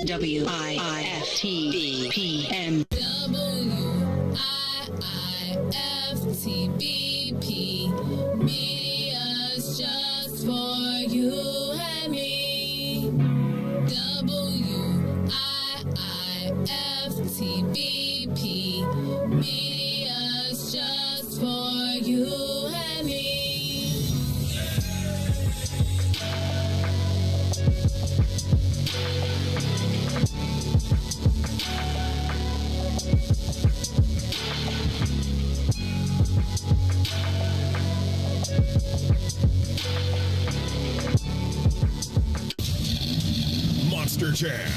WIIFTV PM. WIIFTBP. Media's just for you and me. WIIFTBP. Media's just for you and me. Monster Jam.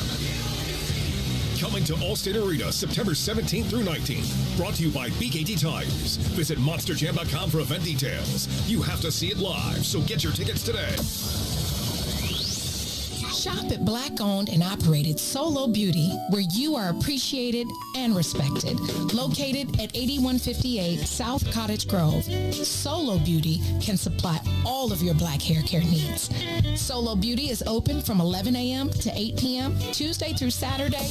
Coming to Allstate Arena September 17th through 19th. Brought to you by BKT Tires. Visit monsterjam.com for event details. You have to see it live, so get your tickets today. Shop at Black-owned and operated Solo Beauty, where you are appreciated and respected. Located at 8158 South Cottage Grove, Solo Beauty can supply all of your black hair care needs. Solo Beauty is open from 11 a.m. to 8 p.m., Tuesday through Saturday.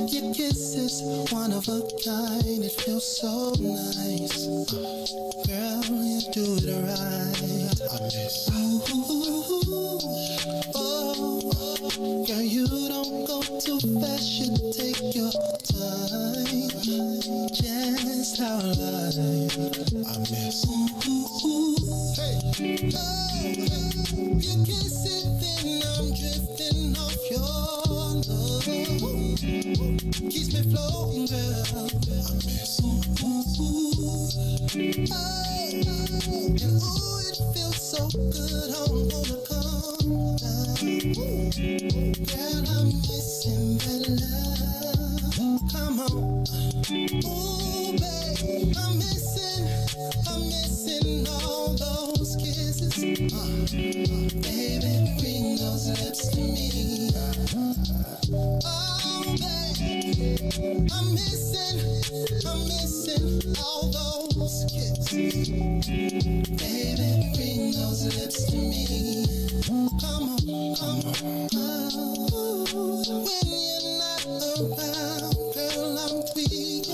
Your kiss is one of a kind, it feels so nice. Girl, you do it right. I miss you. Oh, girl, you don't go too fast, you take your time. Just how I like. I miss you. Hey, oh, you kiss it, then I'm drifting off your love. Keeps me floating, girl. I miss you. Oh, and ooh, it feels so good. I wanna come down. Girl, I'm missing that love. Come on. Ooh, babe, I'm missing all those kisses. Baby, bring those lips to me. I'm missing all those kisses. Baby, bring those lips to me. Come on. When you're not around, girl, I'm weak.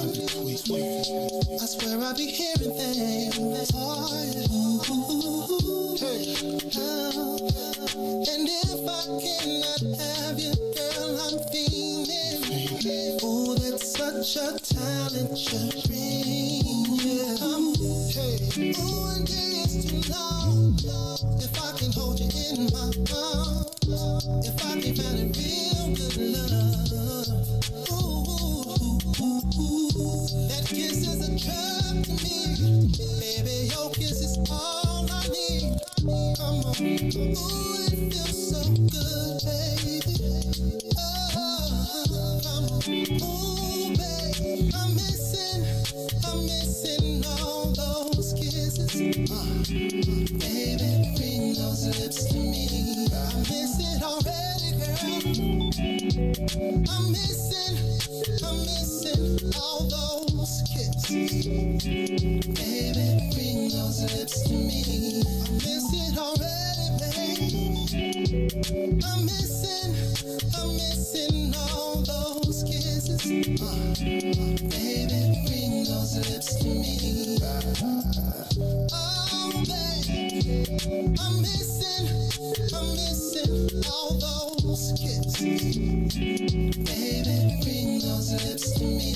I swear I be hearing things. And if I cannot have you, girl, I'm feeling. Oh, that's such a talent you bring. Yeah. Oh, and it's too long. If I can hold you in my arms, if I can find a real good love. Ooh, that kiss is a drug to me. Baby, your kiss is all I need. Come on. Ooh, it feels so good, baby. Oh, come on. Ooh, baby, I'm missing all those kisses. Baby, bring those lips to me. I miss it already, girl. I'm missing all those kisses. Baby, bring those lips to me. I miss it already, baby. I'm missing all those kisses. Baby, bring those lips to me. Oh, baby, I'm missing all those kisses. Baby, bring those lips to me.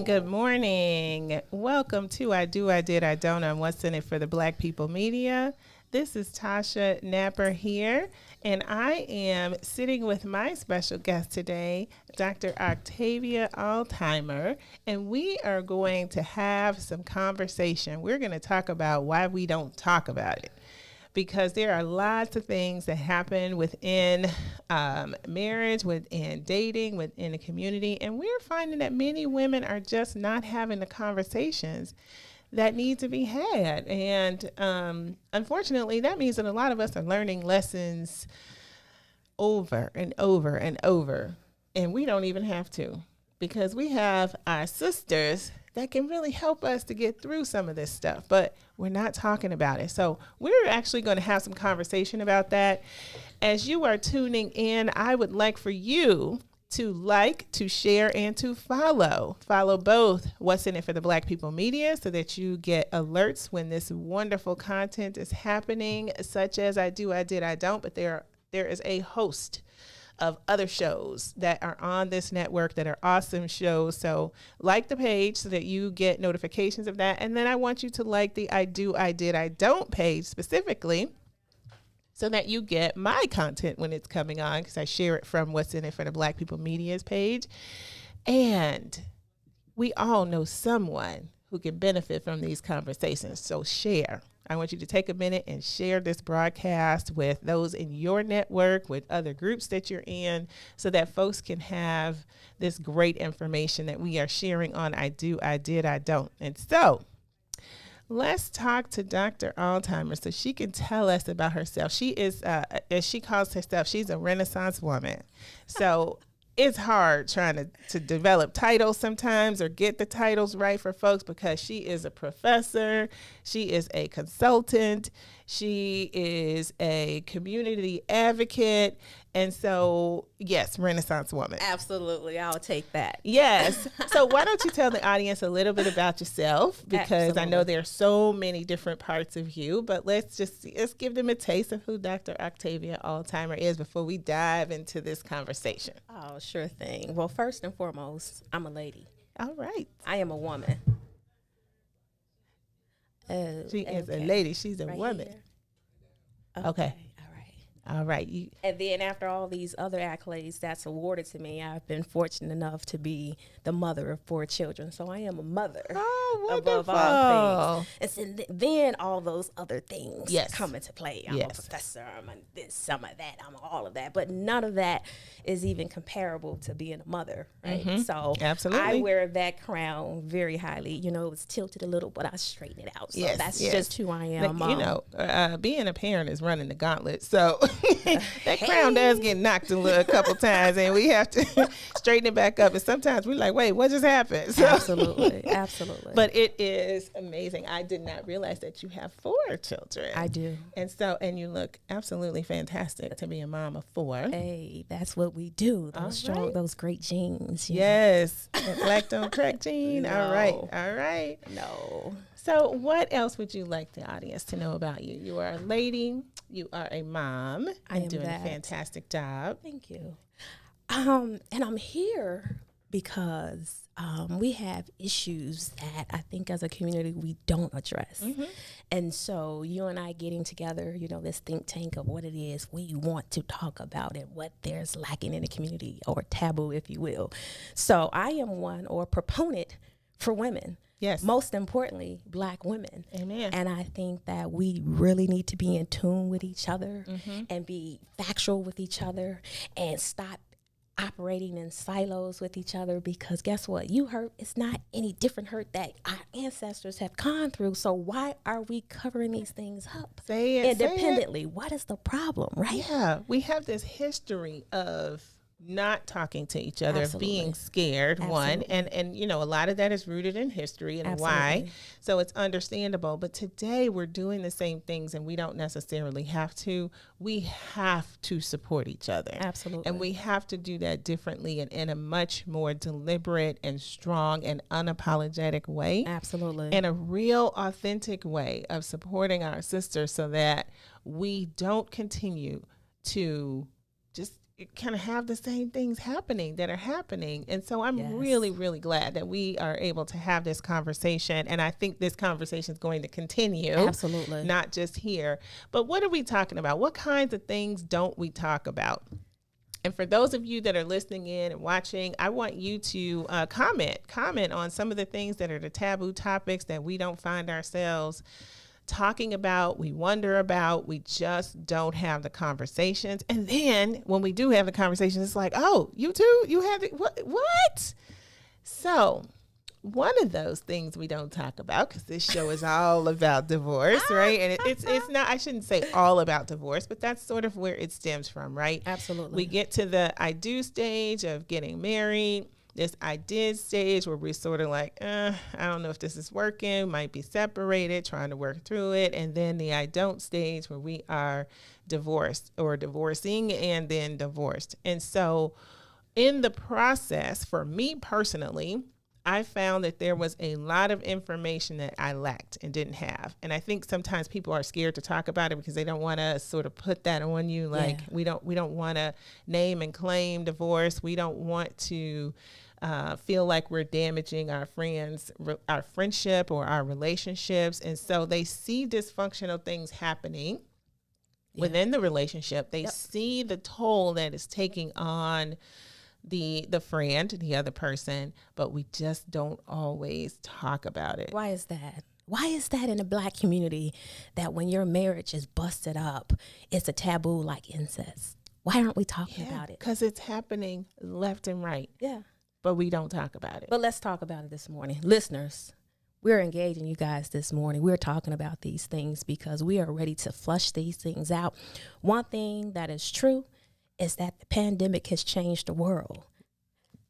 Good morning. Welcome to I Do, I Did, I Don't on What's in It for the Black People Media. This is Tasha Napper here, and I am sitting with my special guest today, Dr. Octavia Altheimer, and we are going to have some conversation. We're going to talk about why we don't talk about it. because there are lots of things that happen within marriage, within dating, within the community. And we're finding that many women are just not having the conversations that need to be had. And unfortunately, that means that a lot of us are learning lessons over and over and over. And we don't even have to, because we have our sisters that can really help us to get through some of this stuff, but we're not talking about it. So we're actually going to have some conversation about that. As you are tuning in, I would like for you to like, to share, and to follow. Follow both What's in It for the Black People Media so that you get alerts when this wonderful content is happening, such as I Do, I Did, I Don't, but there is a host of other shows that are on this network that are awesome shows. So like the page so that you get notifications of that. And then I want you to like the I Do, I Did, I Don't page specifically so that you get my content when it's coming on, because I share it from What's in It for the Black People Media's page. And we all know someone who can benefit from these conversations. So share. I want you to take a minute and share this broadcast with those in your network, with other groups that you're in, so that folks can have this great information that we are sharing on I Do, I Did, I Don't. And so let's talk to Dr. Alzheimer so she can tell us about herself. She is, as she calls herself, she's a Renaissance woman. So it's hard trying to develop titles sometimes or get the titles right for folks, because she is a professor, she is a consultant, she is a community advocate, and so, yes, Renaissance woman. Absolutely, I'll take that. Yes. So why don't you tell the audience a little bit about yourself, because Absolutely. I know there are so many different parts of you, but let's give them a taste of who Dr. Octavia Alzheimer is before we dive into this conversation. Oh, sure thing. Well, first and foremost, I'm a lady. All right. I am a woman. She is a okay. lady. She's a Right woman. here. Okay. All right. All right. And then after all these other accolades that's awarded to me, I've been fortunate enough to be the mother of 4 children. So I am a mother above all things. And then all those other things come into play. I'm a professor, I'm a this, I'm a that, I'm all of that. But none of that is even comparable to being a mother, right? Mm-hmm. So absolutely. I wear that crown very highly. You know, it was tilted a little, but I straighten it out. So that's just who I am. But, you know, being a parent is running the gauntlet. So that crown does get knocked a couple times, and we have to straighten it back up. And sometimes we're like, wait, what just happened? So, absolutely. But it is amazing. I did not realize that you have 4 children. I do. And you look absolutely fantastic to be a mom of 4. Hey, that's what we do. Those great genes. Yes. Black don't crack gene. No. All right. No. So what else would you like the audience to know about you? You are a lady. You are a mom. I am doing that. a fantastic job. Thank you. And I'm here because we have issues that I think as a community we don't address. Mm-hmm. And so you and I getting together, you know, this think tank of what it is we want to talk about and what there's lacking in the community, or taboo, if you will. So I am one, or proponent for women. Yes. Most importantly, Black women. Amen. And I think that we really need to be in tune with each other and be factual with each other and stop operating in silos with each other, because guess what? You hurt, it's not any different hurt that our ancestors have gone through. So why are we covering these things up independently? What is the problem, right? Yeah, we have this history of not talking to each other, of being scared, one, and you know, a lot of that is rooted in history and why, so it's understandable. But today we're doing the same things, and we don't necessarily have to. We have to support each other, and we have to do that differently and in a much more deliberate and strong and unapologetic way, and a real authentic way of supporting our sisters, so that we don't continue to just kind of have the same things happening that are happening. And so I'm really, really glad that we are able to have this conversation. And I think this conversation is going to continue. Absolutely. Not just here. But what are we talking about? What kinds of things don't we talk about? And for those of you that are listening in and watching, I want you to comment on some of the things that are the taboo topics that we don't find ourselves talking about, we wonder about, we just don't have the conversations. And then when we do have the conversations, it's like, oh, you too? You have it? What? So one of those things we don't talk about, because this show is all about divorce, right? And it's not, I shouldn't say all about divorce, but that's sort of where it stems from, right? Absolutely. We get to the I do stage of getting married. This I did stage where we're sort of like, I don't know if this is working, might be separated, trying to work through it. And then the I don't stage where we are divorced or divorcing and then divorced. And so in the process, for me personally, I found that there was a lot of information that I lacked and didn't have. And I think sometimes people are scared to talk about it because they don't want to sort of put that on you. Like we don't want to name and claim divorce. We don't want to feel like we're damaging our our friendship or our relationships. And so they see dysfunctional things happening within the relationship. They see the toll that it's taking on the friend, the other person, but we just don't always talk about it. Why is that? Why is that in the Black community that when your marriage is busted up, it's a taboo like incest? Why aren't we talking about it? Because it's happening left and right. Yeah. But we don't talk about it. But let's talk about it this morning. Listeners, we're engaging you guys this morning. We're talking about these things because we are ready to flush these things out. One thing that is true is that the pandemic has changed the world.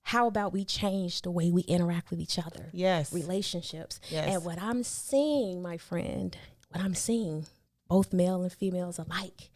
How about we change the way we interact with each other? Yes. Relationships. Yes. And what I'm seeing, my friend, both male and females alike,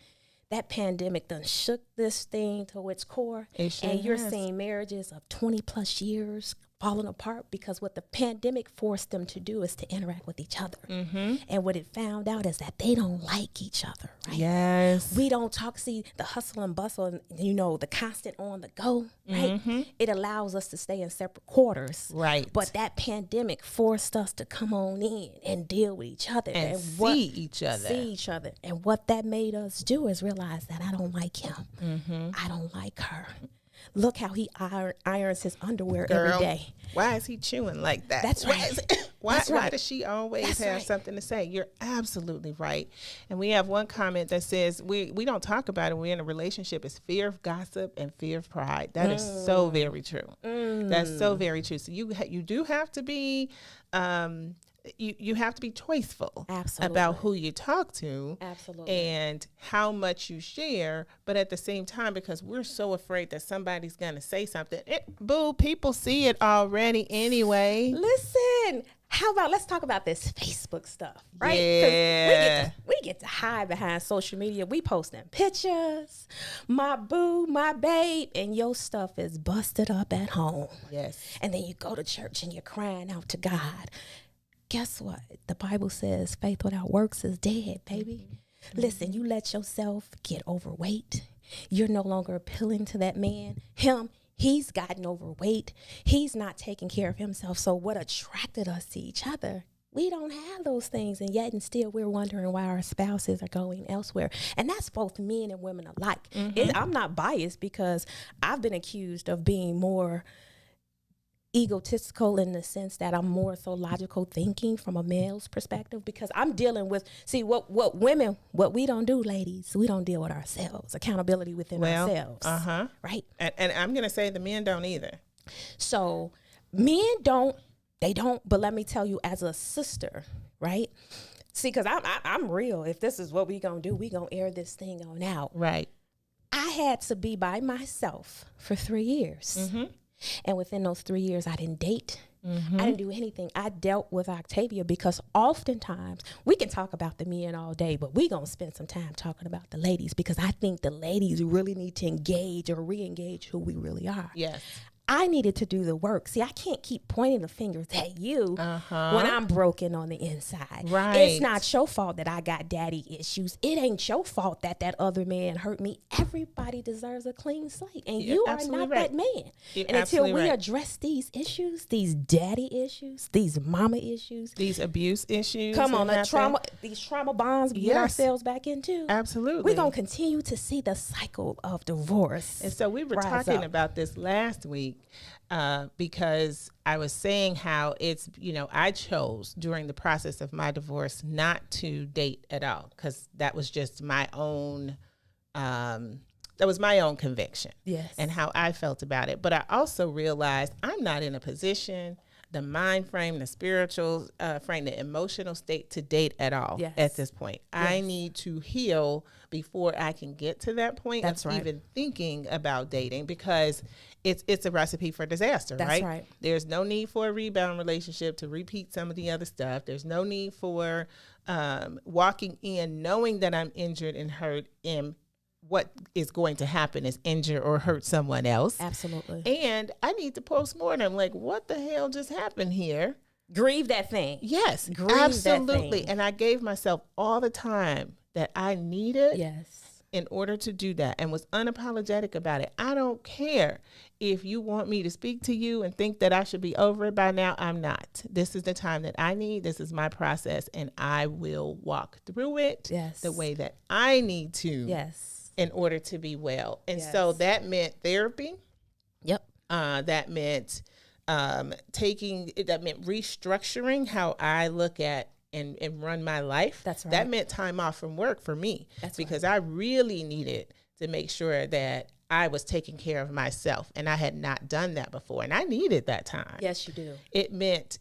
that pandemic done shook this thing to its core. It sure and you're has. seeing marriages of 20 plus years falling apart because what the pandemic forced them to do is to interact with each other. Mm-hmm. And what it found out is that they don't like each other, right? Yes. We don't talk, see the hustle and bustle and, the constant on the go, right? Mm-hmm. It allows us to stay in separate quarters. Right. But that pandemic forced us to come on in and deal with each other. And see each other. And what that made us do is realize that I don't like him. Mm-hmm. I don't like her. Look how he irons his underwear Girl, every day. Why is he chewing like that? That's right. Why does she always have something to say? You're absolutely right. And we have one comment that says, we don't talk about it when we're in a relationship. It's fear of gossip and fear of pride. That is so very true. That's so very true. So you do have to be... You have to be choiceful about who you talk to and how much you share, but at the same time, because we're so afraid that somebody's going to say something, people see it already anyway. Listen, how about let's talk about this Facebook stuff, right? Yeah. We get to hide behind social media. We posting pictures, my boo, my babe, and your stuff is busted up at home. Yes. And then you go to church and you're crying out to God. Guess what? The Bible says faith without works is dead, baby. Mm-hmm. Listen, you let yourself get overweight. You're no longer appealing to that man. He's gotten overweight. He's not taking care of himself. So what attracted us to each other? We don't have those things, and yet and still we're wondering why our spouses are going elsewhere. And that's both men and women alike. Mm-hmm. I'm not biased because I've been accused of being more egotistical in the sense that I'm more so logical thinking from a male's perspective because I'm dealing with, what we don't do, ladies, we don't deal with ourselves, accountability within ourselves, right? And I'm going to say the men don't either. So men don't, but let me tell you as a sister, right? See, because I'm real. If this is what we going to do, we going to air this thing on out. Right. I had to be by myself for 3 years. Mm-hmm. And within those 3 years, I didn't date. Mm-hmm. I didn't do anything. I dealt with Octavia because oftentimes we can talk about the men all day, but we're going to spend some time talking about the ladies because I think the ladies really need to engage or re-engage who we really are. Yes. I needed to do the work. See, I can't keep pointing the fingers at you when I'm broken on the inside. Right. It's not your fault that I got daddy issues. It ain't your fault that other man hurt me. Everybody deserves a clean slate, and you are not that man. You're and until we right. address these issues, these daddy issues, these mama issues, these abuse issues, come on, these trauma bonds we get ourselves back into. Absolutely. We're going to continue to see the cycle of divorce. And so we were talking about this last week. week because I was saying how it's, I chose during the process of my divorce not to date at all because that was just my own conviction. Yes. And how I felt about it. But I also realized I'm not in a position, the mind frame, the spiritual frame, the emotional state to date at all at this point. Yes. I need to heal before I can get to that point of even thinking about dating because it's a recipe for disaster, That's right? There's no need for a rebound relationship to repeat some of the other stuff. There's no need for walking in knowing that I'm injured and hurt and what is going to happen is injure or hurt someone else. Absolutely. And I need to postmortem, like, what the hell just happened here? Grieve that thing. Yes, Grieve absolutely. that thing. And I gave myself all the time that I needed in order to do that and was unapologetic about it. I don't care if you want me to speak to you and think that I should be over it by now. I'm not. This is the time that I need. This is my process, and I will walk through it the way that I need to. Yes. In order to be well. And so that meant therapy. Yep. That meant restructuring how I look at and run my life. That's right. That meant time off from work for me. That's because I really needed to make sure that I was taking care of myself. And I had not done that before. And I needed that time. Yes, you do. It meant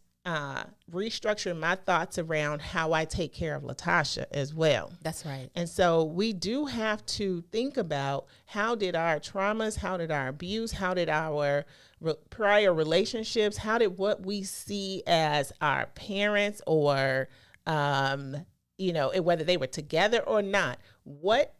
restructuring my thoughts around how I take care of Latasha as well. That's right. And so we do have to think about how did our traumas, how did our abuse, how did our prior relationships, how did what we see as our parents or, whether they were together or not, what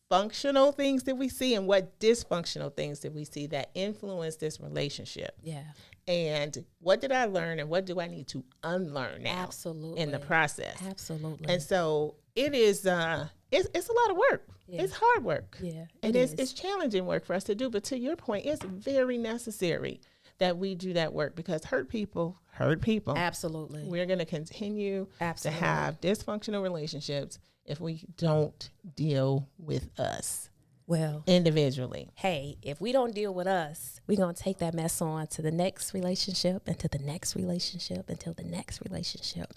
functional things did we see and what dysfunctional things did we see that influenced this relationship? Yeah. And what did I learn and what do I need to unlearn now? Absolutely. In the process? Absolutely. And so it is, it's a lot of work. Yeah. It's hard work. Yeah. And it's challenging work for us to do. But to your point, it's very necessary that we do that work because hurt people hurt people. Absolutely. We're going to continue to have dysfunctional relationships if we don't deal with us. Well, individually. Hey, if we don't deal with us, we're going to take that mess on to the next relationship and to the next relationship until the next relationship.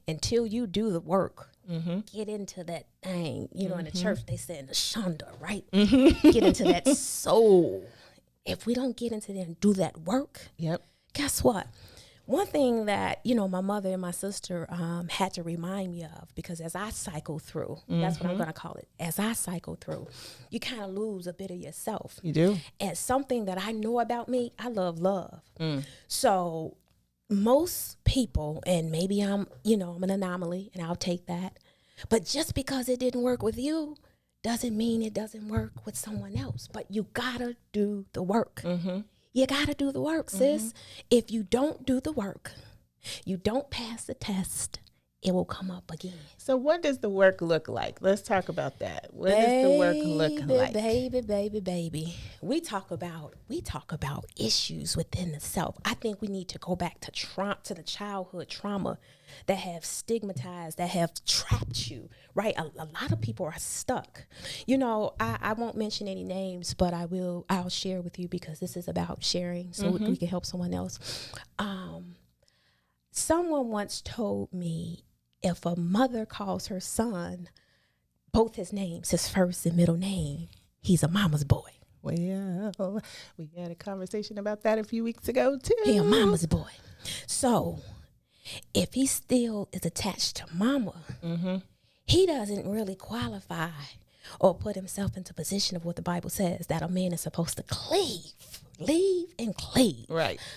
Until you do the work, get into that thing. You know, in the church, they say in the shanda, right? Get into that soul. If we don't get into there and do that work, guess what? One thing that, my mother and my sister had to remind me of, because as I cycle through, that's what I'm going to call it. As I cycle through, you kind of lose a bit of yourself. You do. And something that I know about me, I love love. So most people, and maybe I'm an anomaly and I'll take that. But just because it didn't work with you doesn't mean it doesn't work with someone else. But you got to do the work. You got to do the work, sis. If you don't do the work, you don't pass the test, it will come up again. So what does the work look like? Let's talk about that. What does the work look like? Baby. We talk about issues within the self. I think we need to go back to the childhood trauma that have stigmatized, that have trapped you, right? A lot of people are stuck. I won't mention any names, but I'll share with you because this is about sharing so we can help someone else. Someone once told me if a mother calls her son both his names, his first and middle name, he's a mama's boy. Well, we had a conversation about that a few weeks ago, too. He a mama's boy. So if he still is attached to mama, he doesn't really qualify or put himself into position of what the Bible says, that a man is supposed to leave and cleave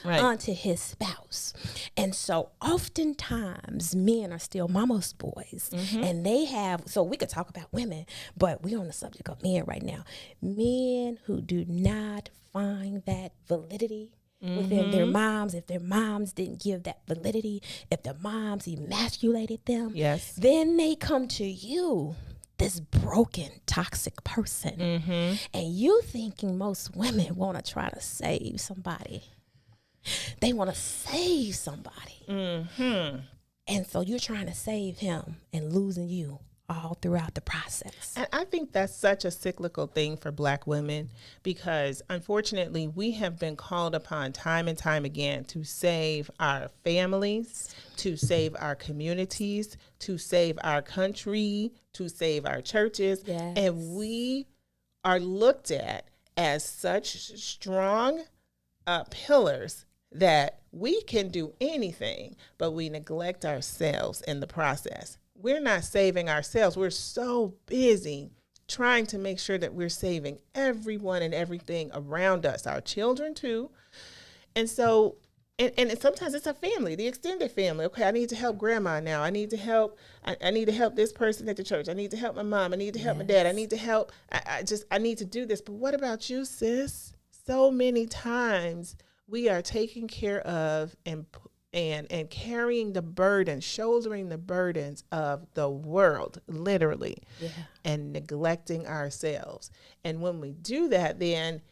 onto his spouse. And so oftentimes men are still mama's boys, and they have, so we could talk about women, but we're on the subject of men right now. Men who do not find that validity within their moms, if their moms didn't give that validity, if their moms emasculated them, then they come to you, this broken, toxic person. And you thinking most women want to try to save somebody. They want to save somebody. And so you're trying to save him and losing you all throughout the process. And I think that's such a cyclical thing for Black women because unfortunately we have been called upon time and time again to save our families, to save our communities, to save our country, to save our churches. Yes. And we are looked at as such strong pillars that we can do anything, but we neglect ourselves in the process. We're not saving ourselves. We're so busy trying to make sure that we're saving everyone and everything around us, our children too. And so, and sometimes it's a family, the extended family. Okay, I need to help grandma now. I need to help. I need to help this person at the church. I need to help my mom. I need to help my dad. I need to help. I need to do this. But what about you, sis? So many times we are taking care of and carrying the burden, shouldering the burdens of the world, literally, and neglecting ourselves. And when we do that, then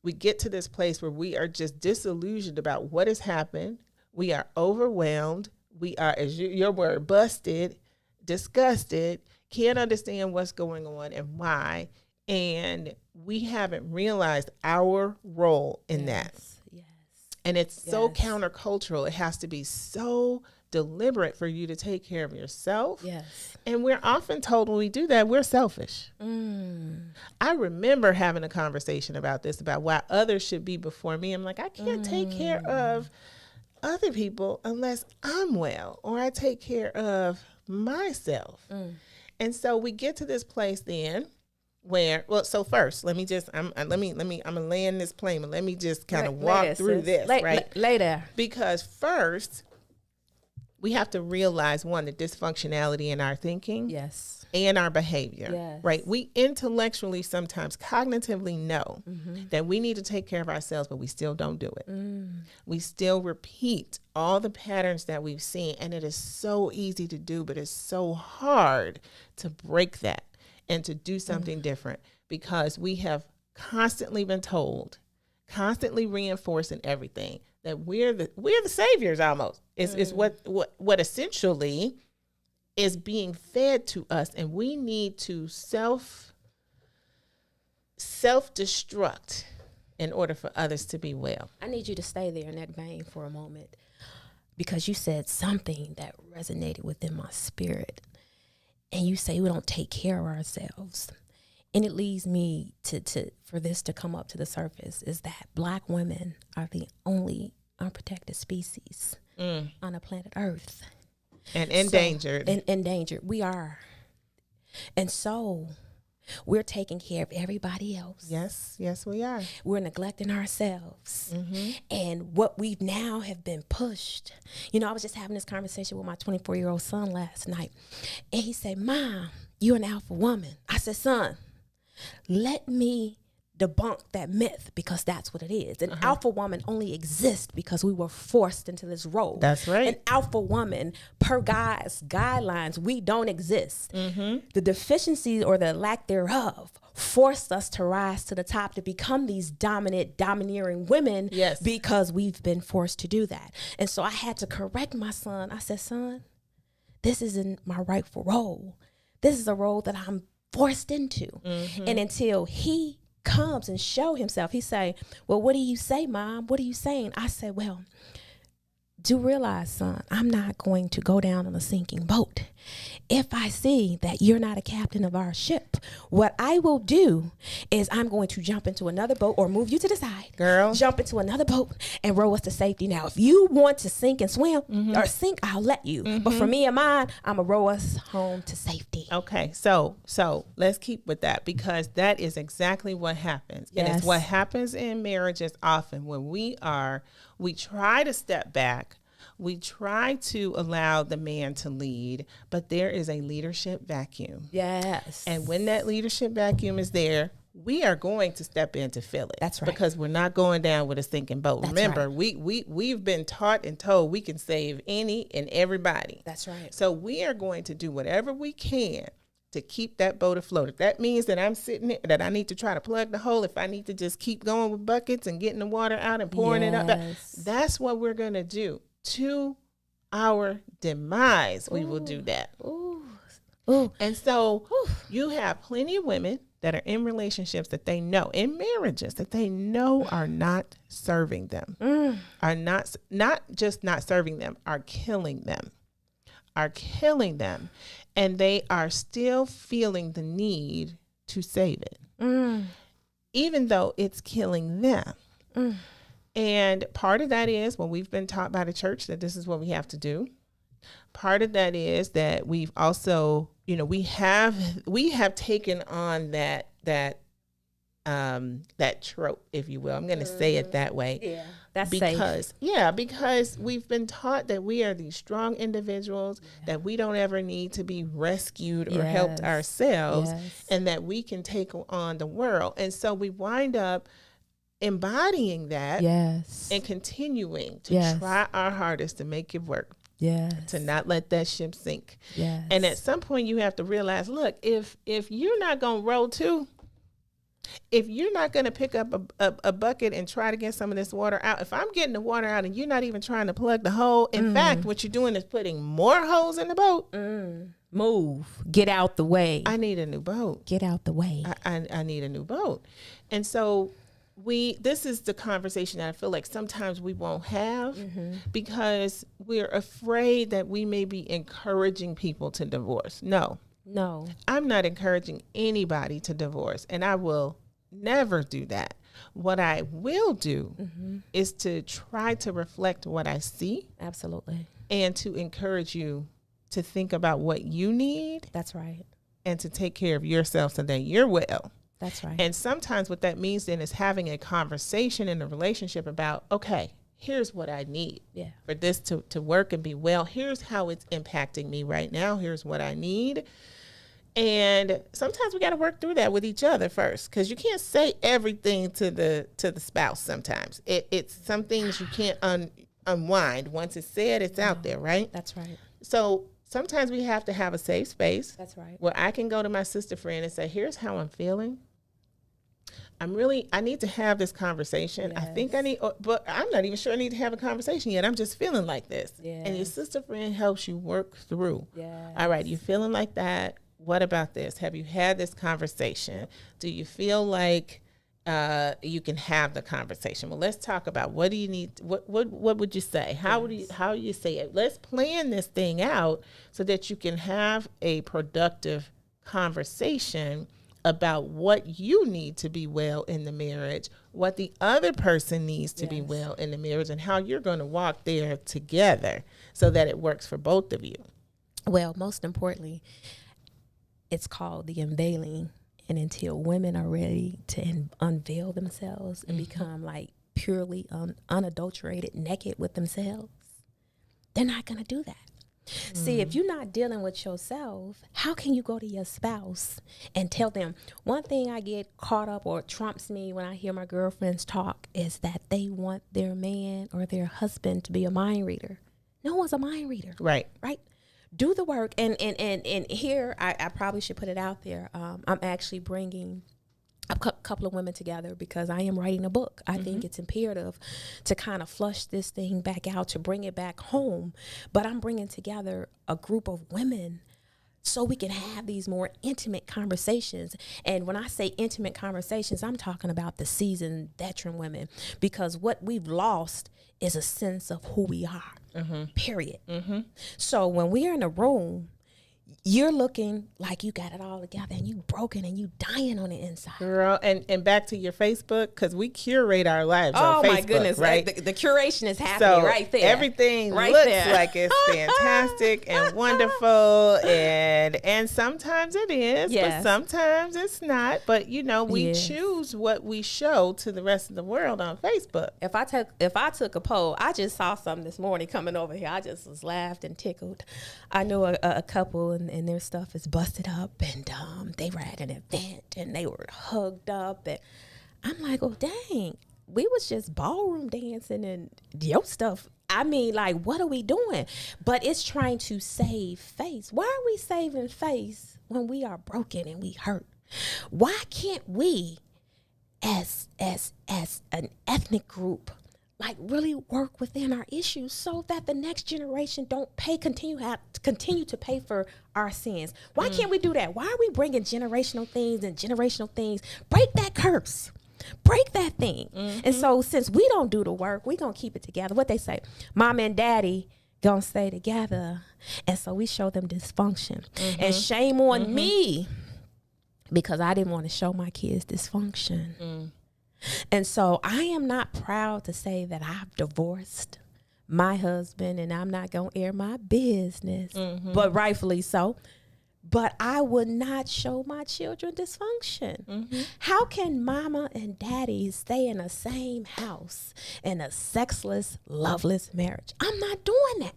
we get to this place where we are just disillusioned about what has happened. We are overwhelmed. We are, as your word, busted, disgusted, can't understand what's going on and why. And we haven't realized our role in that. And it's so countercultural. It has to be so deliberate for you to take care of yourself. Yes. And we're often told when we do that, we're selfish. I remember having a conversation about this, about why others should be before me. I'm like, I can't take care of other people unless I'm well, or I take care of myself. And so we get to this place then where, well, so first, let me just, I'm gonna land this plane, but let me just kind of walk through this, right? Later. Because first, we have to realize, one, the dysfunctionality in our thinking. Yes. And our behavior. Yes. Right? We intellectually, sometimes cognitively know that we need to take care of ourselves, but we still don't do it. We still repeat all the patterns that we've seen, and it is so easy to do, but it's so hard to break that and to do something different, because we have constantly been told, constantly reinforcing everything, that we're the saviors almost. Is what essentially is being fed to us, and we need to self-destruct in order for others to be well. I need you to stay there in that vein for a moment, because you said something that resonated within my spirit. And you say we don't take care of ourselves. And it leads me to for this to come up to the surface, is that Black women are the only unprotected species on the planet Earth. And endangered. Endangered. We are. And so we're taking care of everybody else. Yes, we are. We're neglecting ourselves. And what we now have been pushed. You know, I was just having this conversation with my 24-year-old son last night. And he said, Mom, you're an alpha woman. I said, son, let me debunk that myth, because that's what it is. An alpha woman only exists because we were forced into this role. That's right. An alpha woman, per God's guidelines, we don't exist. The deficiencies or the lack thereof forced us to rise to the top, to become these domineering women, because we've been forced to do that. And so I had to correct my son. I said, son, this isn't my rightful role. This is a role that I'm forced into. And until he comes and show himself, he say, well, what do you say, Mom? What are you saying? I said, well, do realize, son, I'm not going to go down on a sinking boat. If I see that you're not a captain of our ship, what I will do is I'm going to jump into another boat, or move you to the side, girl, jump into another boat and row us to safety. Now, if you want to sink and swim or sink, I'll let you. But for me and mine, I'm going to row us home to safety. Okay. So let's keep with that, because that is exactly what happens. Yes. And it's what happens in marriages often, when we try to step back. We try to allow the man to lead, but there is a leadership vacuum. Yes. And when that leadership vacuum is there, we are going to step in to fill it. That's right. Because we're not going down with a sinking boat. That's Remember, right. we've been taught and told we can save any and everybody. That's right. So we are going to do whatever we can to keep that boat afloat. If that means that I'm sitting there, that I need to try to plug the hole, if I need to just keep going with buckets and getting the water out and pouring it up, that's what we're going to do. To our demise, we will do that. Ooh. Ooh. And so you have plenty of women that are in relationships that they know, in marriages that they know are not serving them, are not just not serving them, are killing them. And they are still feeling the need to save it, even though it's killing them. And part of that is, well, we've been taught by the church that this is what we have to do. Part of that is that we've also, we have taken on that trope, if you will. I'm going to say it that way. Yeah, that's because safe. Because we've been taught that we are these strong individuals, that we don't ever need to be rescued or helped ourselves, and that we can take on the world. And so we wind up embodying that and continuing to try our hardest to make it work. To not let that ship sink. And at some point you have to realize, look, if you're not going to row too, if you're not going to pick up a bucket and try to get some of this water out, if I'm getting the water out and you're not even trying to plug the hole, in fact, what you're doing is putting more holes in the boat. Move. Get out the way. I need a new boat. Get out the way. I need a new boat. And so this is the conversation that I feel like sometimes we won't have because we're afraid that we may be encouraging people to divorce. No, I'm not encouraging anybody to divorce, and I will never do that. What I will do is to try to reflect what I see. Absolutely. And to encourage you to think about what you need. That's right. And to take care of yourself so that you're well. That's right. And sometimes what that means then is having a conversation in a relationship about, okay, here's what I need for this to work and be well. Here's how it's impacting me right now. Here's what I need. And sometimes we got to work through that with each other first, because you can't say everything to the spouse sometimes. It's some things you can't unwind. Once it's said, it's out there, right? That's right. So sometimes we have to have a safe space. That's right. Where I can go to my sister friend and say, here's how I'm feeling. I need to have this conversation. I think but I'm not even sure I need to have a conversation yet. I'm just feeling like this. And your sister friend helps you work through. All right, you're feeling like that. What about this? Have you had this conversation? Do you feel like you can have the conversation? Well, let's talk about what do you need? What would you say? How do you say it? Let's plan this thing out so that you can have a productive conversation about what you need to be well in the marriage, what the other person needs to be well in the marriage, and how you're going to walk there together so that it works for both of you. Well, most importantly, it's called the unveiling. And until women are ready to unveil themselves and become like purely unadulterated, naked with themselves, they're not going to do that. See, if you're not dealing with yourself, how can you go to your spouse and tell them? One thing I get caught up or trumps me when I hear my girlfriends talk is that they want their man or their husband to be a mind reader. No one's a mind reader. Right. Do the work. And here, I probably should put it out there. I'm actually bringing a couple of women together because I am writing a book. I think it's imperative to kind of flush this thing back out, to bring it back home. But I'm bringing together a group of women so we can have these more intimate conversations. And when I say intimate conversations, I'm talking about the seasoned veteran women, because what we've lost is a sense of who we are, period. So when we're in a room, you're looking like you got it all together and you broken and you dying on the inside. Girl, and back to your Facebook, because we curate our lives on Facebook, my goodness, right? The curation is happening right there. Everything looks like it's fantastic and wonderful, and sometimes it is, but sometimes it's not. But, we choose what we show to the rest of the world on Facebook. If I took a poll, I just saw something this morning coming over here. I just was laughed and tickled. I know a couple and their stuff is busted up, and they were at an event and they were hugged up, and I'm like, oh dang, we was just ballroom dancing and your stuff. I mean, like, what are we doing? But it's trying to save face. Why are we saving face when we are broken and we hurt? Why can't we, as an ethnic group, like really work within our issues so that the next generation don't continue to pay for our sins. Why can't we do that? Why are we bringing generational things? Break that curse. Break that thing. And so since we don't do the work, we gonna keep it together. What they say, mom and daddy gonna stay together. And so we show them dysfunction. And shame on me because I didn't want to show my kids dysfunction. And so I am not proud to say that I've divorced my husband, and I'm not going to air my business, but rightfully so. But I would not show my children dysfunction. How can mama and daddy stay in the same house in a sexless, loveless marriage? I'm not doing that.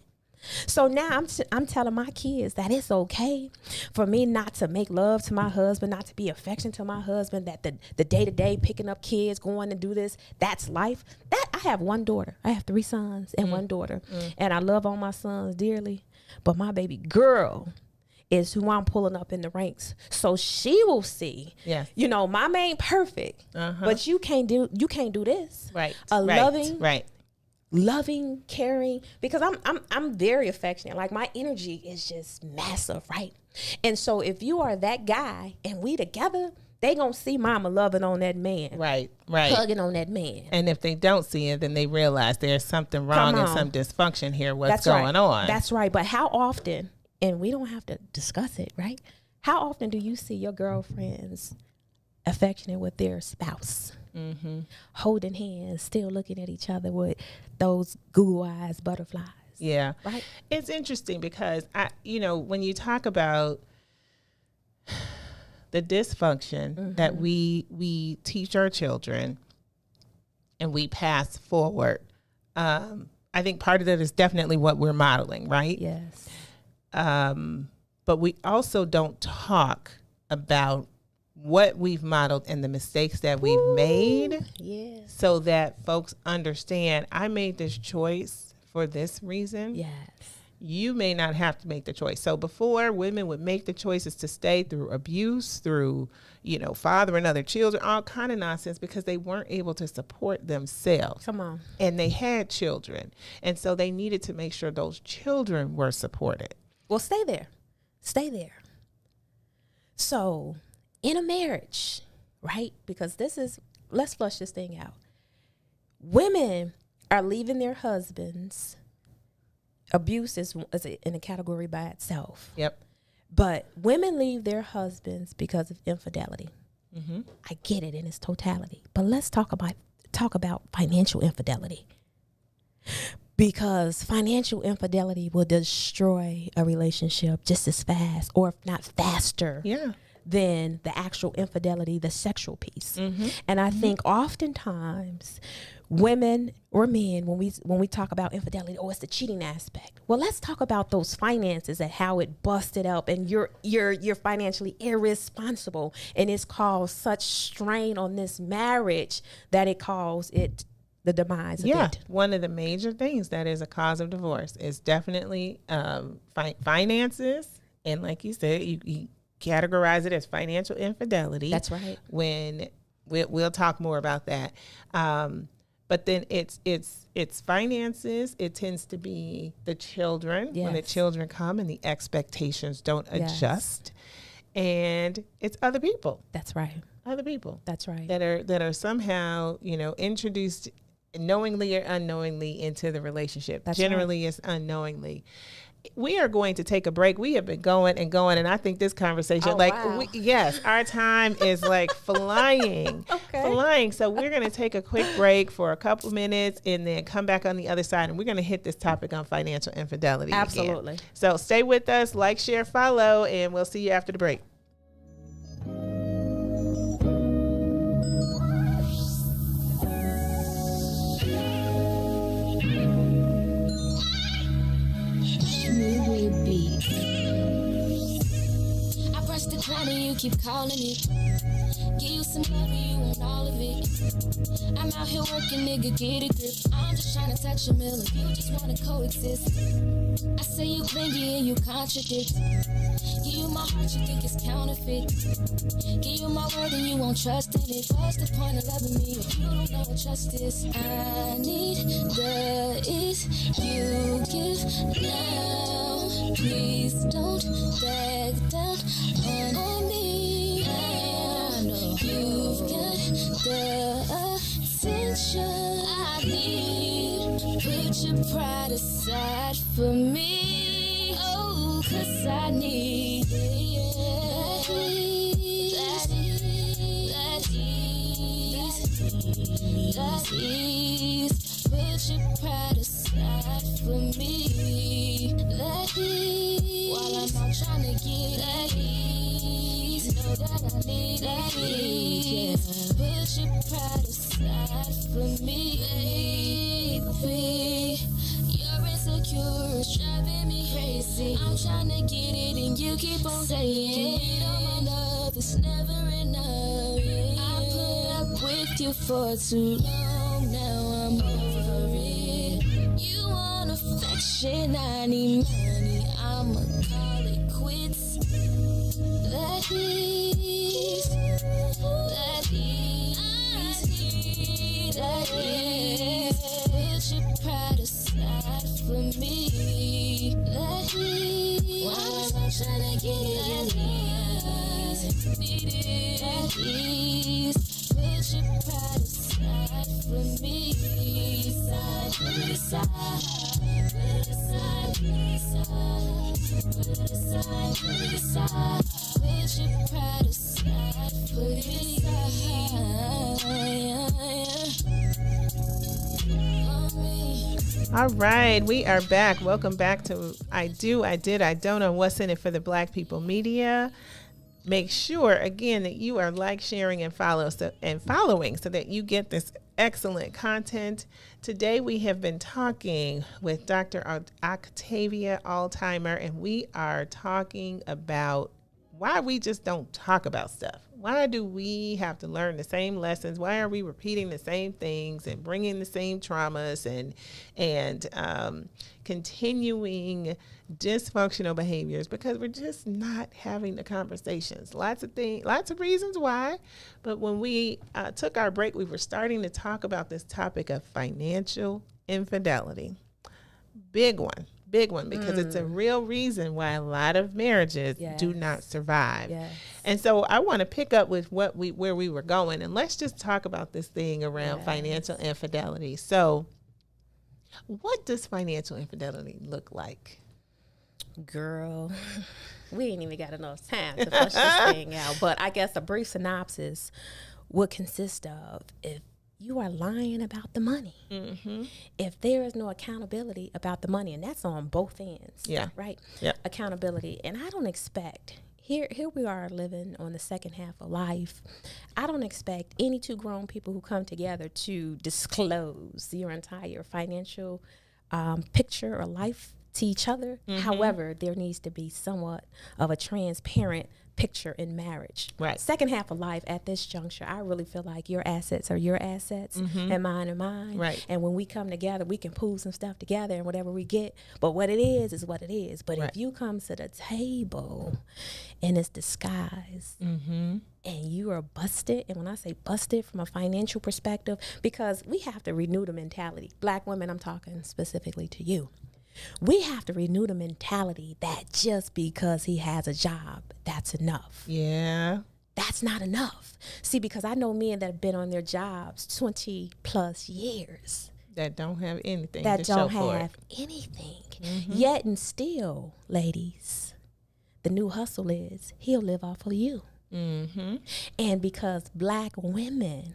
So now I'm telling my kids that it's okay for me not to make love to my husband, not to be affectionate to my husband, that the day-to-day picking up kids, going to do this, that's life. That I have one daughter. I have 3 sons and 1 daughter. And I love all my sons dearly. But my baby girl is who I'm pulling up in the ranks. So she will see, you know, mom ain't perfect, but you can't do this. Right. Loving, caring, because I'm very affectionate. Like my energy is just massive, right? And so if you are that guy and we together, they gonna see mama loving on that man, right, hugging on that man. And if they don't see it, then they realize there's something wrong and some dysfunction here. What's going on? That's right. But how often, and we don't have to discuss it, right? How often do you see your girlfriends affectionate with their spouse? Holding hands, still looking at each other with those Google eyes, butterflies. Yeah. Right. It's interesting because when you talk about the dysfunction that we teach our children and we pass forward, I think part of that is definitely what we're modeling, right? Yes. But we also don't talk about what we've modeled and the mistakes that we've made, so that folks understand I made this choice for this reason. Yes. You may not have to make the choice. So before, women would make the choices to stay through abuse, through, fathering other children, all kind of nonsense, because they weren't able to support themselves. Come on. And they had children. And so they needed to make sure those children were supported. Well, stay there. So in a marriage, right? Because let's flush this thing out. Women are leaving their husbands. Abuse is in a category by itself. Yep. But women leave their husbands because of infidelity. I get it in its totality. But let's talk about financial infidelity. Because financial infidelity will destroy a relationship just as fast, or if not faster. Yeah. Than the actual infidelity, the sexual piece. And I think oftentimes women or men, when we talk about infidelity, it's the cheating aspect. Well, let's talk about those finances and how it busted up, and you're financially irresponsible, and it's caused such strain on this marriage that it caused it the demise of it. One of the major things that is a cause of divorce is definitely finances, and like you said, you categorize it as financial infidelity. That's right. When we'll talk more about that. But then it's finances. It tends to be the children. When the children come and the expectations don't adjust. And it's other people. That's right. Other people. That's right. That are somehow, introduced knowingly or unknowingly into the relationship. That's Generally right. It's unknowingly. We are going to take a break. We have been going, and I think this conversation, our time is like flying. So we're going to take a quick break for a couple minutes and then come back on the other side, and we're going to hit this topic on financial infidelity. Absolutely. Again. So stay with us, like, share, follow, and we'll see you after the break. Decline and you keep calling me. Give you some love and you want all of it. I'm out here working, nigga, get a grip. I'm just trying to touch a mill if you just wanna coexist. I say you clingy and you contradict. Give you my heart, you think it's counterfeit. Give you my word and you won't trust in it. What's the point of loving me if you don't know what trust is? I need the ease you give now. Please don't back down on me. I know you've got the attention I need. Put your pride aside for me. Oh, 'cause I need that ease. Put your pride aside for me. That ease. While I'm out trying to get that ease. Know that I need that ease. Put your pride aside for me, baby. You're insecure, it's driving me crazy. I'm trying to get it and you keep on saying you know my love is never enough. I put up with you for too long, now I'm over it. You want affection, I need money, I'ma call it quits. That ease, that ease, that ease. Put your pride aside for me. That ease. While I'm trying to get it, that ease. That ease. Put your pride aside for me. Put it aside, put it aside, put it aside, put it aside, put it aside. Put your pride aside, put it aside. All right, we are back. Welcome back to I Do, I Did, I Don't Know What's in It for the Black People Media. Make sure, again, that you are sharing, and following so that you get this excellent content. Today, we have been talking with Dr. Octavia Altimer, and we are talking about why we just don't talk about stuff. Why do we have to learn the same lessons? Why are we repeating the same things and bringing the same traumas and continuing dysfunctional behaviors? Because we're just not having the conversations. Lots of reasons why. But when we took our break, we were starting to talk about this topic of financial infidelity. Big one, because it's a real reason why a lot of marriages do not survive. Yes. And so I want to pick up with where we were going, and let's just talk about this thing around financial infidelity. So what does financial infidelity look like? Girl, we ain't even got enough time to flush this thing out. But I guess a brief synopsis would consist of, if you are lying about the money, if there is no accountability about the money, and that's on both ends, right? Accountability. And I don't expect, here we are living on the second half of life. I don't expect any two grown people who come together to disclose your entire financial picture or life to each other. However, there needs to be somewhat of a transparent picture in marriage. Right. Second half of life, at this juncture, I really feel like your assets are your assets and mine are mine. Right. And when we come together, we can pool some stuff together and whatever we get. But what it is what it is. But if you come to the table and it's disguised and you are busted, and when I say busted from a financial perspective, because we have to renew the mentality. Black women, I'm talking specifically to you. We have to renew the mentality that just because he has a job, that's enough. Yeah. That's not enough. See, because I know men that have been on their jobs 20 plus years. That don't have anything that to show don't for have it. anything. Yet and still, ladies, the new hustle is he'll live off of you. And because Black women,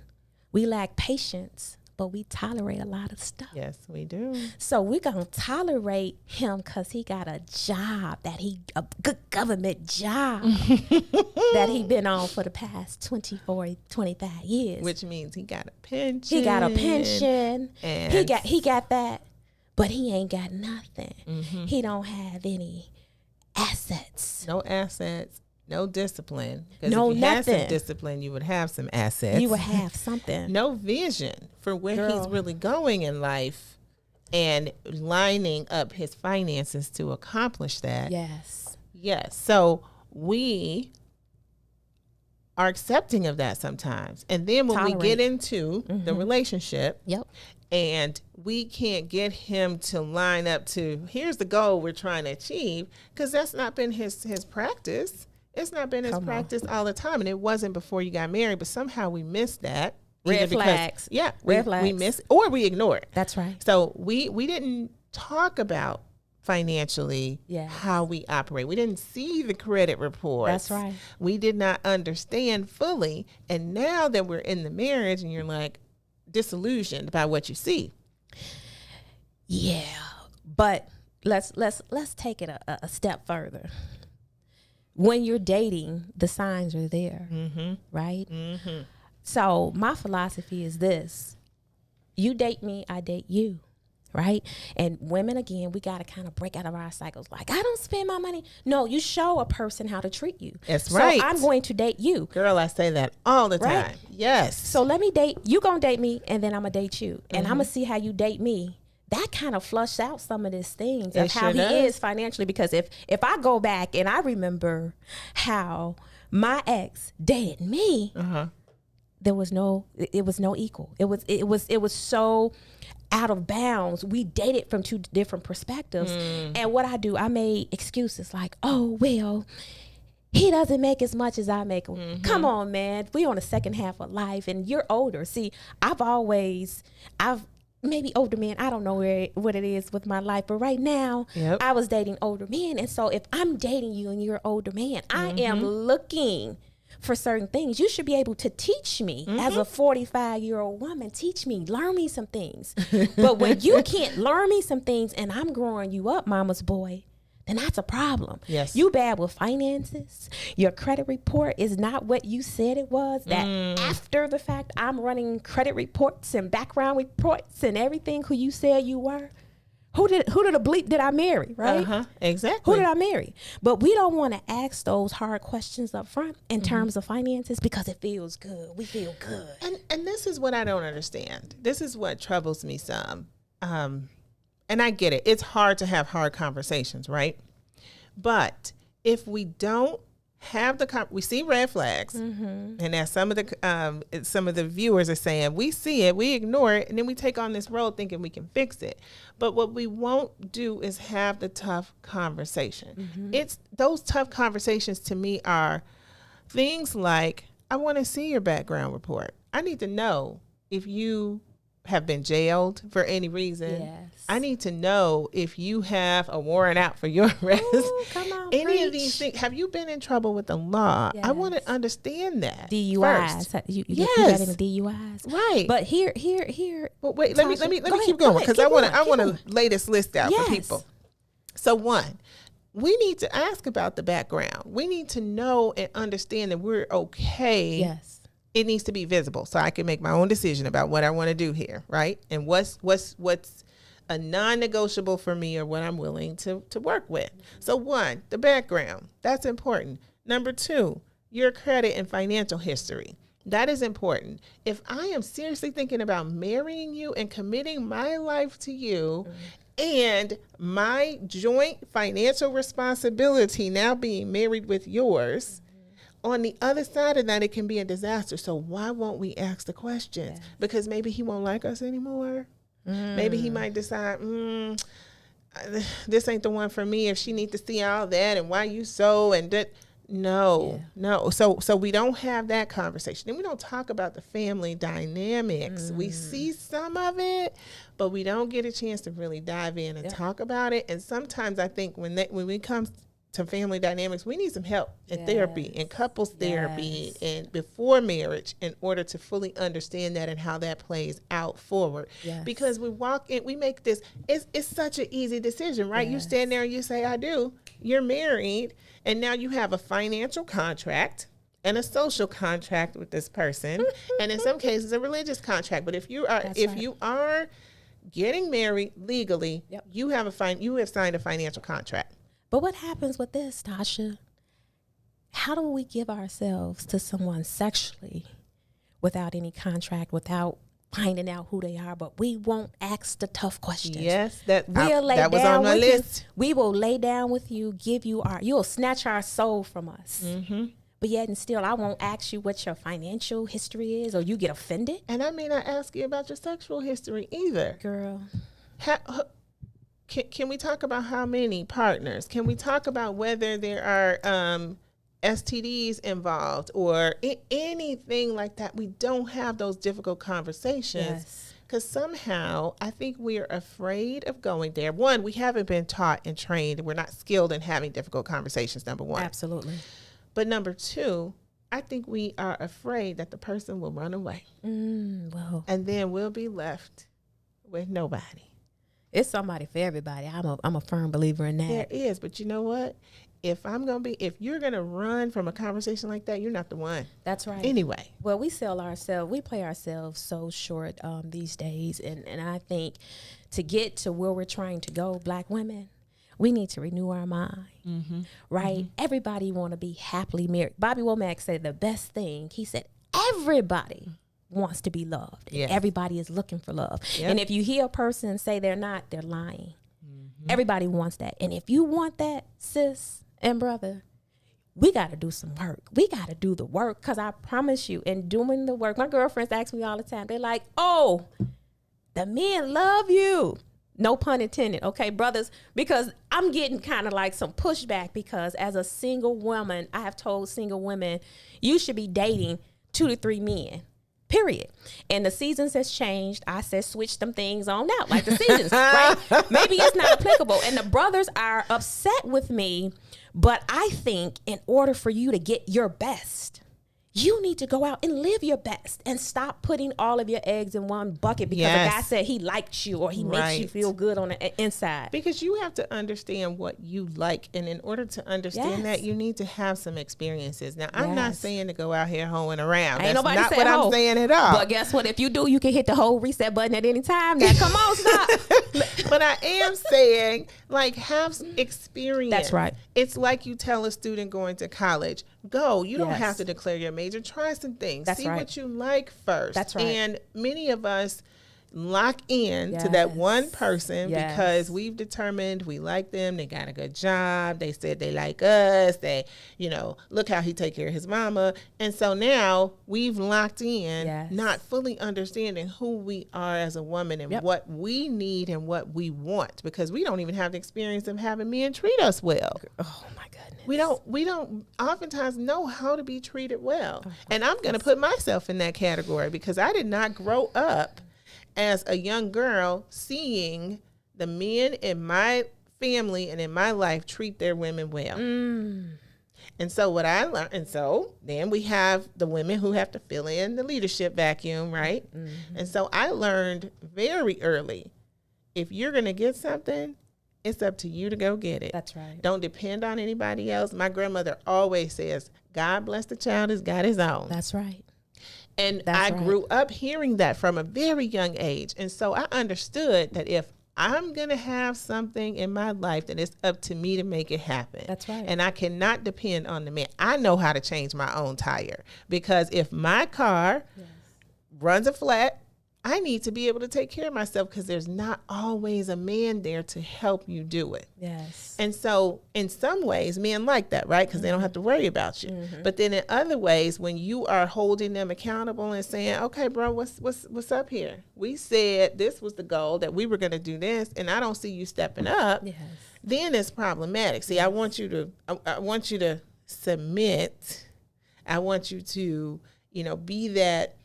we lack patience, but we tolerate a lot of stuff. Yes, we do. So we're going to tolerate him because he got a job, a good government job that he been on for the past 24, 25 years. Which means he got a pension. He got a pension. And he got that, but he ain't got nothing. He don't have any assets. No assets. No discipline. No, if you had some discipline, you would have some assets. You would have something. No vision for where he's really going in life and lining up his finances to accomplish that. Yes. Yes. So we are accepting of that sometimes. And then when we get into the relationship, and we can't get him to line up to, here's the goal we're trying to achieve, because that's not been his practice. It's not been his practice all the time. And it wasn't before you got married, but somehow we missed that. Red flags. Red flags. We miss, or we ignore it. That's right. So we didn't talk about financially how we operate. We didn't see the credit reports. That's right. We did not understand fully. And now that we're in the marriage and you're like disillusioned by what you see. Yeah. But let's take it a step further. When you're dating, the signs are there, right? So my philosophy is this: you date me, I date you, right? And women, again, we got to kind of break out of our cycles. Like, I don't spend my money. No, you show a person how to treat you. That's right. So I'm going to date you. Girl, I say that all the time. Right? Yes. So let me date, you going to date me, and then I'm going to date you. And I'm going to see how you date me. That kind of flushed out some of these things of how he is financially. Because if I go back and I remember how my ex dated me, it was no equal. It was so out of bounds. We dated from two different perspectives. And what I do, I made excuses like, oh, well, he doesn't make as much as I make. Come on, man. We on the second half of life and you're older. See, maybe older men, I don't know what it is with my life, but right now I was dating older men. And so if I'm dating you and you're an older man, I am looking for certain things. You should be able to teach me as a 45-year-old woman. Teach me, learn me some things. But when you can't learn me some things and I'm growing you up, mama's boy, then that's a problem. Yes. You bad with finances. Your credit report is not what you said it was. That after the fact, I'm running credit reports and background reports and everything who you said you were. Who did the bleep did I marry, right? Exactly. Who did I marry? But we don't want to ask those hard questions up front in terms of finances because it feels good. We feel good. And this is what I don't understand. This is what troubles me some. And I get it. It's hard to have hard conversations, right? But if we don't have we see red flags, and as some of the viewers are saying, we see it, we ignore it, and then we take on this road thinking we can fix it. But what we won't do is have the tough conversation. It's those tough conversations to me are things like, I want to see your background report. I need to know if you have been jailed for any reason. Yes. I need to know if you have a warrant out for your arrest. Ooh, come on, any of these things. Have you been in trouble with the law? Yes. I want to understand that. DUIs. First. You got any DUIs? Right. But here. Well, wait. Tasha, Let me go keep ahead, going go because ahead, I want keep to lay this list out Yes. for people. So one, we need to ask about the background. We need to know and understand that we're okay. Yes. It needs to be visible so I can make my own decision about what I want to do here, right? And what's a non-negotiable for me or what I'm willing to work with. So one, the background, that's important. Number two, your credit and financial history. That is important. If I am seriously thinking about marrying you and committing my life to you, and my joint financial responsibility now being married with yours, on the other side of that, it can be a disaster. So why won't we ask the questions? Yes. Because maybe he won't like us anymore. Maybe he might decide, this ain't the one for me if she needs to see all that and why you so and that. No. So we don't have that conversation. And we don't talk about the family dynamics. We see some of it, but we don't get a chance to really dive in and talk about it. And sometimes I think when we come to family dynamics, we need some help in therapy and couples therapy and before marriage in order to fully understand that and how that plays out forward. Yes. Because we walk in, we make this, it's such an easy decision, right? Yes. You stand there and you say, I do. You're married, and now you have a financial contract and a social contract with this person, and in some cases a religious contract. But if you are getting married legally, you have signed a financial contract. But what happens with this, Tasha? How do we give ourselves to someone sexually without any contract, without finding out who they are, but we won't ask the tough questions? Yes, that was on my list. We will lay down with you, you'll snatch our soul from us. but yet and still I won't ask you what your financial history is, or you get offended. And I may not ask you about your sexual history either. Girl. Can we talk about how many partners? Can we talk about whether there are STDs involved or anything like that? We don't have those difficult conversations because somehow I think we're afraid of going there. One, we haven't been taught and trained. We're not skilled in having difficult conversations, number one. Absolutely. But number two, I think we are afraid that the person will run away. Well, and then we'll be left with nobody. It's somebody for everybody. I'm a firm believer in that. There is, but you know what? If you're gonna run from a conversation like that, you're not the one. That's right. Anyway. Well, we play ourselves so short these days, and I think to get to where we're trying to go, Black women, we need to renew our mind, right? Everybody want to be happily married. Bobby Womack said the best thing. He said everybody wants to be loved. Yes. Everybody is looking for love. Yep. And if you hear a person say they're not, they're lying. Everybody wants that. And if you want that, sis and brother, we got to do some work. We got to do the work, because I promise you, in doing the work, my girlfriends ask me all the time, they're like, oh, the men love you. No pun intended, okay, brothers, because I'm getting kind of like some pushback, because as a single woman, I have told single women, you should be dating 2 to 3 men. Period. And the seasons has changed. I said switch them things on out, like the seasons, right? Maybe it's not applicable. And the brothers are upset with me, but I think in order for you to get your best, you need to go out and live your best and stop putting all of your eggs in one bucket because a guy said he likes you or he makes you feel good on the inside. Because you have to understand what you like. And in order to understand that, you need to have some experiences. Now, I'm not saying to go out here hoeing around. Ain't That's nobody not said what I'm saying at all. But guess what? If you do, you can hit the whole reset button at any time. Now, come on, stop. But I am saying, like, have some experience. That's right. It's like you tell a student going to college, go. You don't have to declare your major. Try some things. That's See right. what you like first. That's right. And many of us lock in to that one person because we've determined we like them. They got a good job. They said they like us. They, look how he take care of his mama. And so now we've locked in, not fully understanding who we are as a woman and what we need and what we want, because we don't even have the experience of having men treat us well. Oh my goodness. We don't oftentimes know how to be treated well. And I'm going to put myself in that category because I did not grow up as a young girl seeing the men in my family and in my life treat their women well. And so what I learned, and so then we have the women who have to fill in the leadership vacuum, right? And so I learned very early, if you're going to get something, it's up to you to go get it. That's right. Don't depend on anybody else. My grandmother always says, God bless the child has got his own. That's right. And I grew up hearing that from a very young age. And so I understood that if I'm going to have something in my life, that it's up to me to make it happen. That's right. And I cannot depend on the man. I know how to change my own tire, because if my car runs a flat, I need to be able to take care of myself, because there's not always a man there to help you do it. Yes. And so in some ways, men like that, right? Because they don't have to worry about you. But then in other ways, when you are holding them accountable and saying, okay, bro, what's up here? We said this was the goal, that we were going to do this, and I don't see you stepping up. Yes. Then it's problematic. See, I want you to submit. I want you to, be that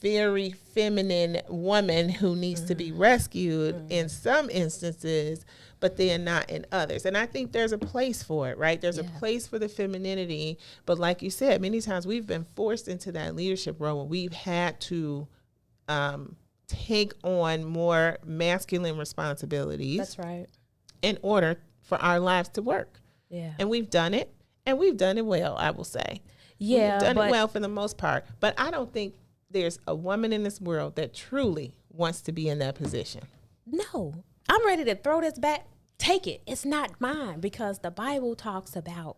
very feminine woman who needs to be rescued in some instances, but then not in others. And I think there's a place for it, right? There's a place for the femininity. But like you said, many times we've been forced into that leadership role where we've had to take on more masculine responsibilities. That's right. In order for our lives to work. Yeah. And we've done it, and we've done it well, I will say. Yeah. We've done it well for the most part. But I don't think there's a woman in this world that truly wants to be in that position. No. I'm ready to throw this back. Take it. It's not mine, because the Bible talks about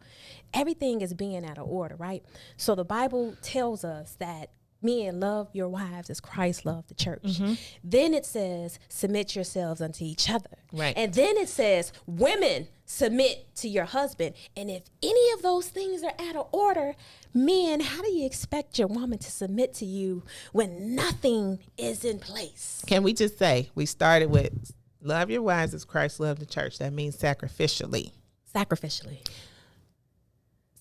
everything is being out of order, right? So the Bible tells us that men, love your wives as Christ loved the church. Then it says, submit yourselves unto each other. Right. And then it says, women, submit to your husband. And if any of those things are out of order, men, how do you expect your woman to submit to you when nothing is in place? Can we just say, we started with love your wives as Christ loved the church. That means sacrificially. Sacrificially.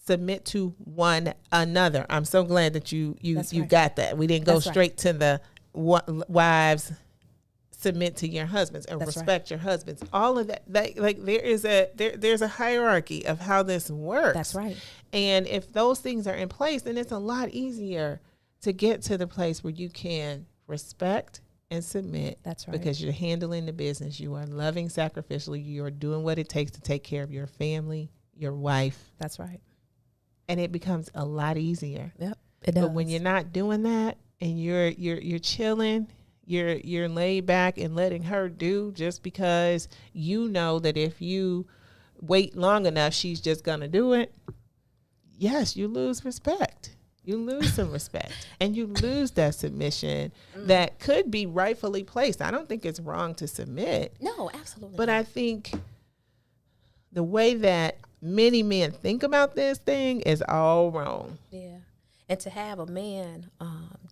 Submit to one another. I'm so glad that you right. got that. We didn't go That's right. straight to the wives, submit to your husbands and That's respect your husbands. All of that, like there's a hierarchy of how this works. That's right. And if those things are in place, then it's a lot easier to get to the place where you can respect and submit. That's right. Because you're handling the business. You are loving sacrificially. You are doing what it takes to take care of your family, your wife. That's right. And it becomes a lot easier. Yep. It does. But when you're not doing that and you're chilling, you're laid back and letting her do just because you know that if you wait long enough, she's just gonna do it. Yes, you lose respect. You lose some respect and you lose that submission that could be rightfully placed. I don't think it's wrong to submit. No, absolutely. But I think the way that many men think about this thing is all wrong. Yeah. And to have a man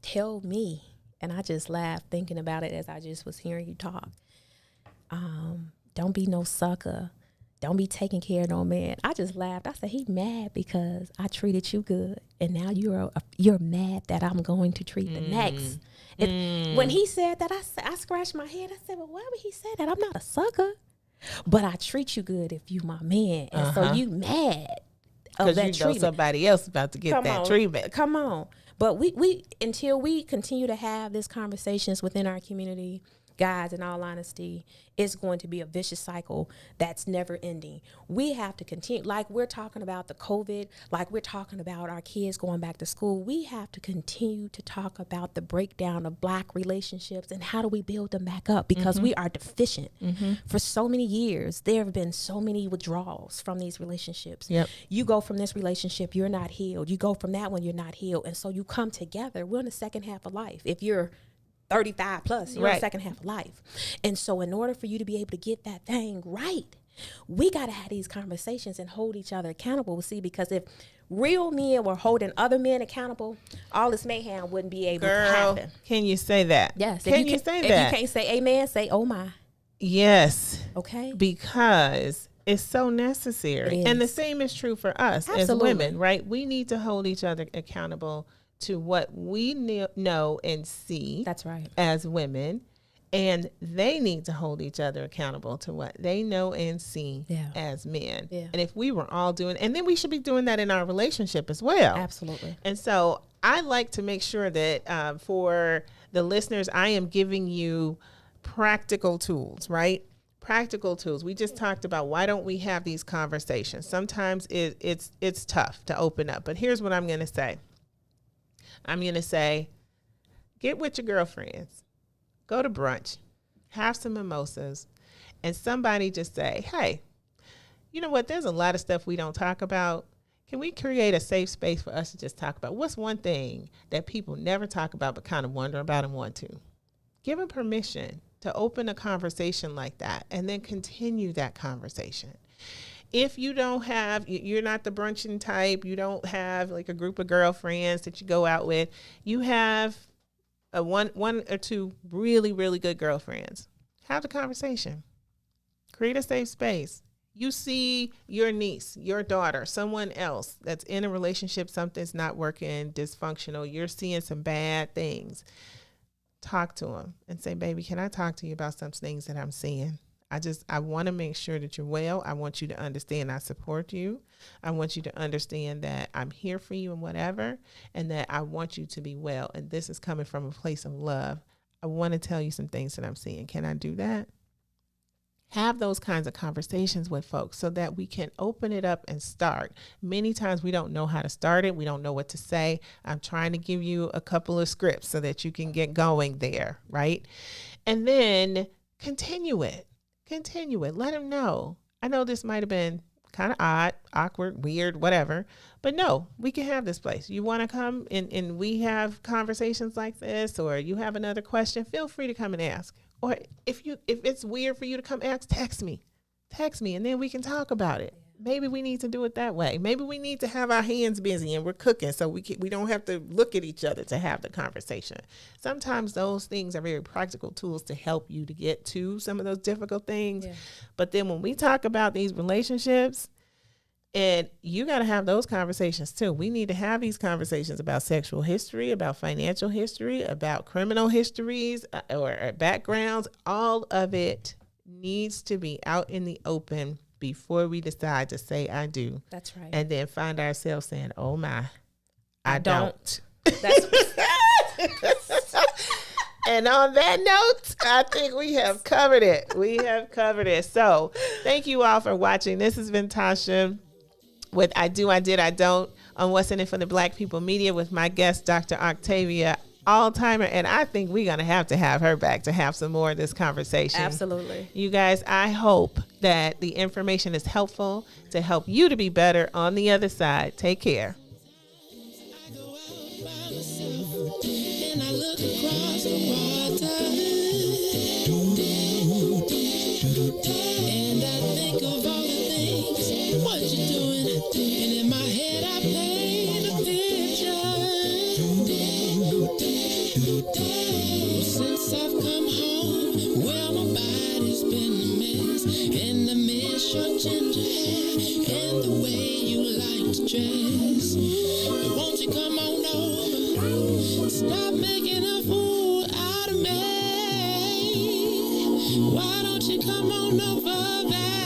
tell me, and I just laughed thinking about it as I just was hearing you talk, don't be no sucker. Don't be taking care of no man. I just laughed. I said, he mad because I treated you good. And now you're mad that I'm going to treat the next. When he said that, I scratched my head. I said, well, why would he say that? I'm not a sucker. But I treat you good if you my man. And so you mad of that Because you know treatment. somebody else about to get that treatment. Come on. But we until we continue to have these conversations within our community, guys, in all honesty, it's going to be a vicious cycle that's never ending. We have to continue, like we're talking about the COVID, like we're talking about our kids going back to school. We have to continue to talk about the breakdown of Black relationships and how do we build them back up, because we are deficient. For so many years, there have been so many withdrawals from these relationships. Yep. You go from this relationship, you're not healed. You go from that one, you're not healed. And so you come together. We're in the second half of life. If you're 35 plus, you're in the second half of life. And so in order for you to be able to get that thing right, we got to have these conversations and hold each other accountable. See, because if real men were holding other men accountable, all this mayhem wouldn't be able to happen. Can you say that? Yes. Can you say that? If you can't say amen, say oh my. Yes. Okay. Because it's so necessary. It And the is. same is true for us as Absolutely. women, right? We need to hold each other accountable to what we know and see. That's right. As women, and they need to hold each other accountable to what they know and see as men. Yeah. And if we were all doing, and then we should be doing that in our relationship as well. Absolutely. And so I like to make sure that for the listeners, I am giving you practical tools, right? Practical tools. We just talked about why don't we have these conversations? Sometimes it's tough to open up, but here's what I'm going to say. I'm going to say, get with your girlfriends, go to brunch, have some mimosas, and somebody just say, hey, you know what? There's a lot of stuff we don't talk about. Can we create a safe space for us to just talk about? What's one thing that people never talk about but kind of wonder about and want to? Give them permission to open a conversation like that and then continue that conversation. If you don't have, you're not the brunching type, you don't have like a group of girlfriends that you go out with, you have one or two really, really good girlfriends. Have the conversation. Create a safe space. You see your niece, your daughter, someone else that's in a relationship, something's not working, dysfunctional, you're seeing some bad things. Talk to them and say, baby, can I talk to you about some things that I'm seeing? I want to make sure that you're well. I want you to understand I support you. I want you to understand that I'm here for you and whatever, and that I want you to be well. And this is coming from a place of love. I want to tell you some things that I'm seeing. Can I do that? Have those kinds of conversations with folks so that we can open it up and start. Many times we don't know how to start it. We don't know what to say. I'm trying to give you a couple of scripts so that you can get going there, right? And then continue it. Let them know. I know this might have been kind of odd, awkward, weird, whatever. But no, we can have this place. You want to come and we have conversations like this, or you have another question, feel free to come and ask. Or if it's weird for you to come ask, text me, and then we can talk about it. Maybe we need to do it that way. Maybe we need to have our hands busy and we're cooking so we don't have to look at each other to have the conversation. Sometimes those things are very practical tools to help you to get to some of those difficult things. Yeah. But then when we talk about these relationships, and you got to have those conversations too. We need to have these conversations about sexual history, about financial history, about criminal histories or backgrounds. All of it needs to be out in the open before we decide to say I do. That's right. And then find ourselves saying, oh my, I don't. And on that note, I think we have covered it. So thank you all for watching. This has been Tasha with I Do, I Did, I Don't on What's in It for the Black People Media with my guest, Dr. Octavia All-Timer. And I think we're going to have her back to have some more of this conversation. Absolutely. You guys, I hope that the information is helpful to help you to be better on the other side. Take care. And I look across the water, and I think of all the things, what you doing, and in my head I paint a picture. Since I've come home, well, my body's been a mess, and I miss your ginger hair and the way you like to dress. But won't you come on over? Stop making a fool out of me. Why don't you come on over, Valerie?